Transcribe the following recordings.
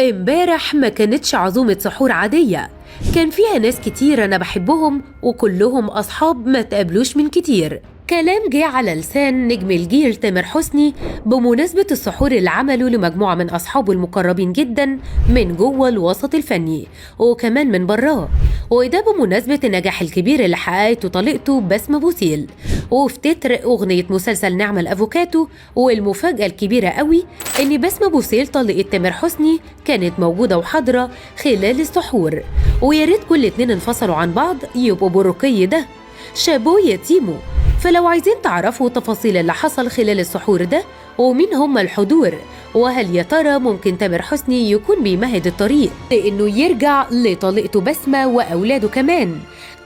امبارح ما كانتش عزومة سحور عادية، كان فيها ناس كتير أنا بحبهم وكلهم أصحاب ما تقابلوش من كتير. كلام جه على لسان نجم الجيل تامر حسني بمناسبة السحور اللي عمله لمجموعة من أصحابه المقربين جدا من جوه الوسط الفني وكمان من براه، وده بمناسبة النجاح الكبير اللي حققته طليقته بسمة بوسيل وفي تتر أغنية مسلسل نعمة الأفوكاتو. والمفاجأة الكبيرة قوي إن بسمة بوسيل طليقة تامر حسني كانت موجودة وحاضرة خلال السحور، ويا ريت كل اتنين انفصلوا عن بعض يبقوا بالرقي ده. شابو يا تيمو. فلو عايزين تعرفوا تفاصيل اللي حصل خلال السحور ده ومين هم الحضور، وهل يا ترى ممكن تامر حسني يكون بيمهد الطريق لأنه يرجع لطليقته بسمة وأولاده كمان،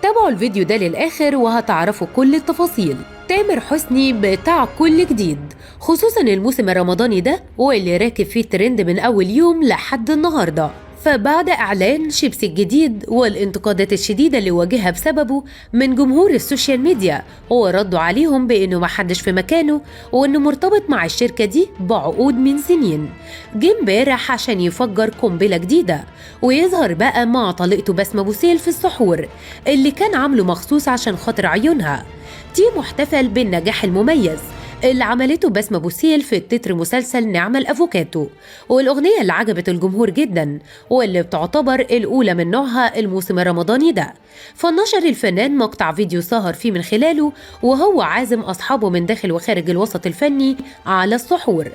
تابعوا الفيديو ده للآخر وهتعرفوا كل التفاصيل. تامر حسني بتاع كل جديد، خصوصا الموسم الرمضاني ده واللي راكب فيه ترند من أول يوم لحد النهارده. فبعد إعلان شيبسي الجديد والانتقادات الشديدة اللي واجهها بسببه من جمهور السوشيال ميديا، هو ردوا عليهم بأنه محدش في مكانه وأنه مرتبط مع الشركة دي بعقود من سنين. جه امبارح عشان يفجر قنبلة جديدة ويظهر بقى مع طليقته بسمة بوسيل في السحور اللي كان عامله مخصوص عشان خاطر عيونها. تيمو احتفل بالنجاح المميز اللي عملته بسمة بوسيل في تتر مسلسل نعمة الأفوكاتو، والأغنية اللي عجبت الجمهور جدا واللي بتعتبر الأولى من نوعها الموسم الرمضاني ده. فنشر الفنان مقطع فيديو سهر فيه من خلاله وهو عازم أصحابه من داخل وخارج الوسط الفني على السحور.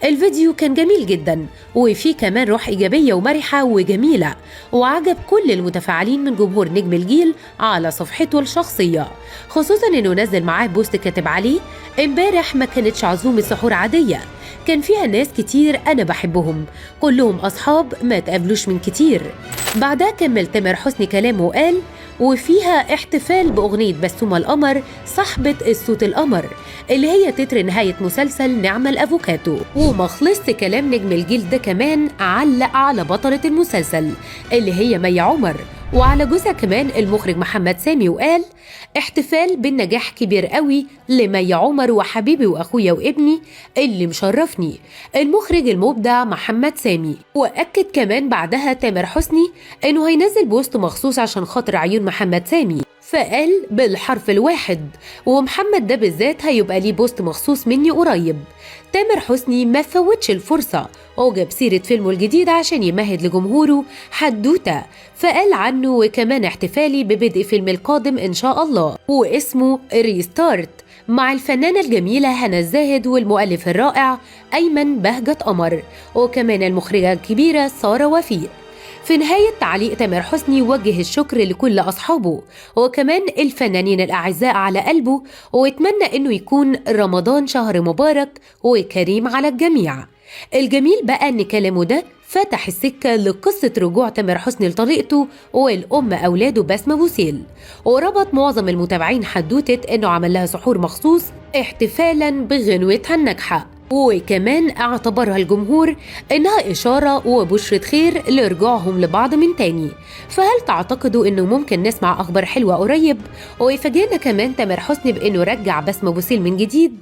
الفيديو كان جميل جدا وفيه كمان روح إيجابية ومرحة وجميلة، وعجب كل المتفاعلين من جمهور نجم الجيل على صفحته الشخصية، خصوصا إنه نزل معاه بوست كاتب عليه: امبارح ما كانتش عزومة سحور عادية، كان فيها ناس كتير أنا بحبهم، كلهم أصحاب ما تقابلوش من كتير. بعدها كمل تامر حسني كلامه وقال: وفيها احتفال بأغنية بسومة القمر صاحبة الصوت القمر اللي هي تتر نهاية مسلسل نعمة الأفوكاتو. وما خلصت كلام نجم الجيل ده كمان علق على بطلة المسلسل اللي هي مي عمر وعلى جوزها كمان المخرج محمد سامي، وقال: احتفال بالنجاح كبير قوي لمي عمر وحبيبي واخويا وابني اللي مشرفني المخرج المبدع محمد سامي. واكد كمان بعدها تامر حسني انه هينزل بوست مخصوص عشان خاطر عيون محمد سامي، فقال بالحرف الواحد، ومحمد ده بالذات هيبقى ليه بوست مخصوص مني قريب. تامر حسني ما فوتش الفرصة وجاب سيرة فيلمه الجديد عشان يمهد لجمهوره حدوتة، فقال عنه: وكمان احتفالي ببدء فيلم القادم إن شاء الله واسمه ريستارت مع الفنانة الجميلة هنا الزاهد والمؤلف الرائع أيمن بهجت قمر وكمان المخرجة الكبيرة سارة وفيق. في نهاية تعليق تامر حسني وجه الشكر لكل أصحابه وكمان الفنانين الأعزاء على قلبه، واتمنى إنه يكون رمضان شهر مبارك وكريم على الجميع. الجميل بقى إن كلامه ده فتح السكة لقصة رجوع تامر حسني لطريقته والأم أولاده بسمة بوسيل، وربط معظم المتابعين حدوتة إنه عمل لها سحور مخصوص احتفالا بغنوتها الناجحة، وكمان اعتبرها الجمهور إنها إشارة وبشرة خير لرجوعهم لبعض من تاني. فهل تعتقدوا إنه ممكن نسمع أخبار حلوة قريب ويفاجئنا كمان تامر حسني بإنه رجع بسمة بوسيل من جديد؟